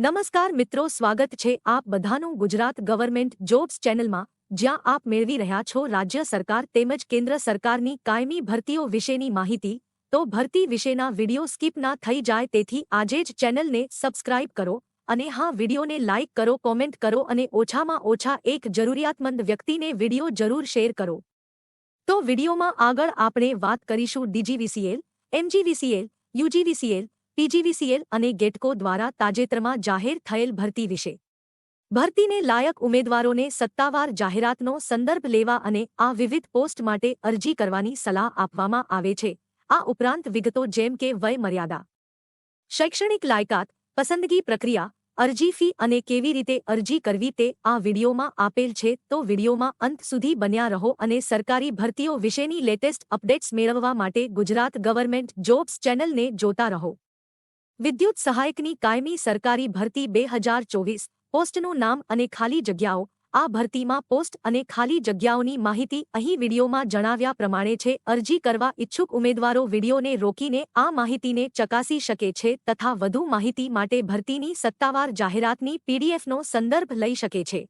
નમસ્કાર મિત્રો, સ્વાગત છે આપ બધાનું ગુજરાત ગવર્મેન્ટ જોબ્સ ચેનલમાં, જ્યાં આપ મેળવી રહ્યા છો રાજ્ય સરકાર તેમજ કેન્દ્ર સરકારની કાયમી ભરતીઓ વિશેની માહિતી. તો ભરતી વિશેના વિડિયો સ્કીપ ના થઈ જાય તેથી આજે જ ચેનલને સબસ્ક્રાઇબ કરો અને હા, વિડિયોને લાઇક કરો, કોમેન્ટ કરો અને ઓછામાં ઓછા એક જરૂરિયાતમંદ વ્યક્તિને વિડિયો જરૂર શેર કરો. તો વિડિયોમાં આગળ આપણે વાત કરીશું ડીજીવીસીએલ, એમજીવીસીએલ, યુજીવીસીએલ, પીજીવીસીએલ અને ગેટકો દ્વારા તાજેતરમાં જાહેર થયેલ ભરતી વિશે. ભરતીને લાયક ઉમેદવારોને સત્તાવાર જાહેરાતનો સંદર્ભ લેવા અને આ વિવિધ પોસ્ટ માટે અરજી કરવાની સલાહ આપવામાં આવે છે. આ ઉપરાંત વિગતો જેમ કે વય મર્યાદા, શૈક્ષણિક લાયકાત, પસંદગી પ્રક્રિયા, અરજી ફી અને કેવી રીતે અરજી કરવી તે આ વિડિયોમાં આપેલ છે. તો વિડિયોમાં અંત સુધી બન્યા રહો અને સરકારી ભરતીઓ વિશેની લેટેસ્ટ અપડેટ્સ મેળવવા માટે ગુજરાત ગવર્મેન્ટ જોબ્સ ચેનલને જોતા રહો. વિદ્યુત સહાયકની કાયમી સરકારી ભરતી 2024 પોસ્ટનું નામ અને ખાલી જગ્યાઓ. આ ભરતીમાં પોસ્ટ અને ખાલી જગ્યાઓની માહિતી અહીં વિડિયોમાં જણાવ્યા પ્રમાણે છે. અરજી કરવા ઇચ્છુક ઉમેદવારો વિડિયોને રોકીને આ માહિતીને ચકાસી શકે છે તથા વધુ માહિતી માટે ભરતીની સત્તાવાર જાહેરાતની પીડીએફનો સંદર્ભ લઈ શકે છે.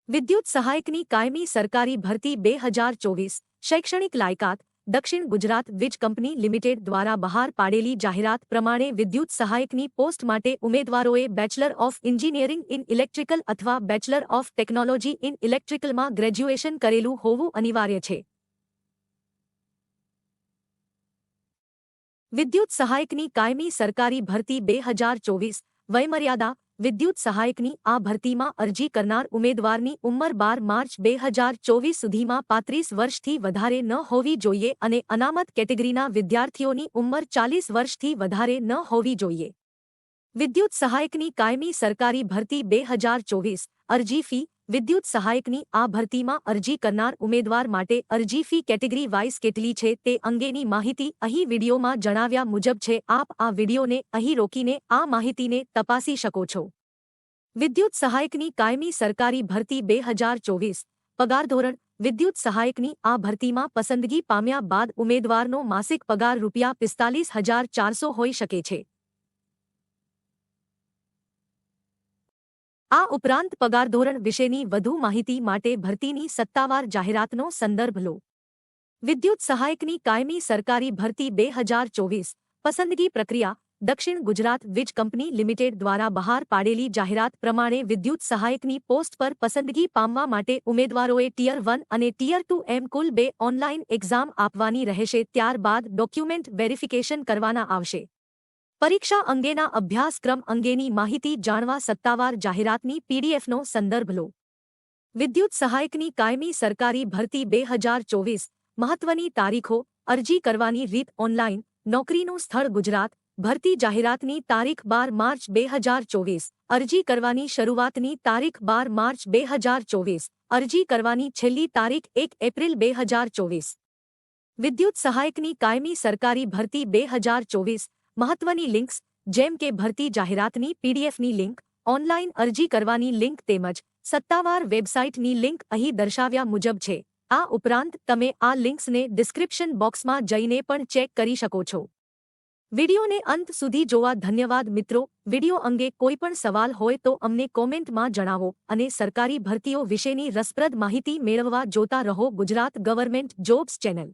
વિદ્યુત સહાયકની કાયમી સરકારી ભરતી 2024 શૈક્ષણિક લાયકાત. દક્ષિણ ગુજરાત વીજ કંપની લિમિટેડ દ્વારા બહાર પાડેલી જાહેરાત પ્રમાણે વિદ્યુત સહાયકની પોસ્ટ માટે ઉમેદવારોએ bachelor of engineering in electrical અથવા બેચલર ઓફ ટેકનોલોજી ઇન ઇલેક્ટ્રિકલમાં ગ્રેજ્યુએશન કરેલું હોવું અનિવાર્ય છે. વિદ્યુત સહાયકની કાયમી સરકારી ભરતી 2024 વયમર્યાદા. વિદ્યુત સહાયકની આ ભરતીમાં અરજી કરનાર ઉમેદવારની ઉંમર 12 માર્ચ 2024 સુધીમાં 35 વર્ષથી વધારે ન હોવી જોઈએ અને અનામત કેટેગરીના વિદ્યાર્થીઓની ઉંમર 40 વર્ષથી વધારે ન હોવી જોઈએ. વિદ્યુત સહાયકની કાયમી સરકારી ભરતી 2024 અરજી ફી. વિદ્યુત સહાયકની આ ભરતીમાં અરજી કરનાર ઉમેદવાર માટે અરજી ફી કેટેગરી વાઇઝ કેટલી છે તે અંગેની માહિતી અહીં વિડિયોમાં જણાવ્યા મુજબ છે. આપ આ વિડિયોને અહીં રોકીને આ માહિતીને તપાસી શકો છો. વિદ્યુત સહાયકની કાયમી સરકારી ભરતી 2024 પગાર ધોરણ. વિદ્યુત સહાયકની આ ભરતીમાં પસંદગી પામ્યા બાદ ઉમેદવારનો માસિક પગાર ₹45,400 હોઈ શકે છે. આ ઉપરાંત પગાર ધોરણ વિશેની વધુ માહિતી માટે ભરતીની સત્તાવાર જાહેરાતનો સંદર્ભ લો. વિદ્યુત સહાયકની કાયમી સરકારી ભરતી 2024 પસંદગી પ્રક્રિયા. દક્ષિણ ગુજરાત વીજ કંપની લિમિટેડ દ્વારા બહાર પાડેલી જાહેરાત પ્રમાણે વિદ્યુત સહાયકની પોસ્ટ પર પસંદગી પામવા માટે ઉમેદવારોએ ટિયર 1 અને ટિયર 2 એમ કુલ 2 ઓનલાઇન એક્ઝામ આપવાની રહેશે. ત્યારબાદ ડોક્યુમેન્ટ વેરિફિકેશન કરવાના આવશે. પરીક્ષા અંગેના અભ્યાસક્રમ અંગેની માહિતી જાણવા સત્તાવાર જાહેરાતની પીડીએફનો સંદર્ભ લો. વિદ્યુત સહાયકની કાયમી સરકારી ભરતી 2024 મહત્વની તારીખો. અરજી કરવાની રીત ઓનલાઇન. નોકરીનું સ્થળ ગુજરાત. ભરતી જાહેરાતની તારીખ 12 માર્ચ 2024. અરજી કરવાની શરૂઆતની તારીખ 12 માર્ચ 2024. અરજી કરવાની છેલ્લી તારીખ 1 એપ્રિલ 2024. વિદ્યુત સહાયકની કાયમી સરકારી ભરતી 2024 મહત્વની લિંક્સ જેમ કે ભરતી જાહેરાતની પીડીએફની લિંક, ઓનલાઇન અરજી કરવાની લિંક તેમજ સત્તાવાર વેબસાઇટની લિંક અહીં દર્શાવ્યા મુજબ છે. આ ઉપરાંત તમે આ લિંક્સને ડિસ્ક્રિપ્શન બોક્સમાં જઈને પણ ચેક કરી શકો છો. વિડિયોને અંત સુધી જોવા ધન્યવાદ મિત્રો. વિડિયો અંગે કોઈ પણ સવાલ હોય તો અમને કોમેન્ટમાં જણાવો અને સરકારી ભરતીઓ વિશેની રસપ્રદ માહિતી મેળવવા જોતા રહો ગુજરાત ગવર્મેન્ટ જોબ્સ ચેનલ.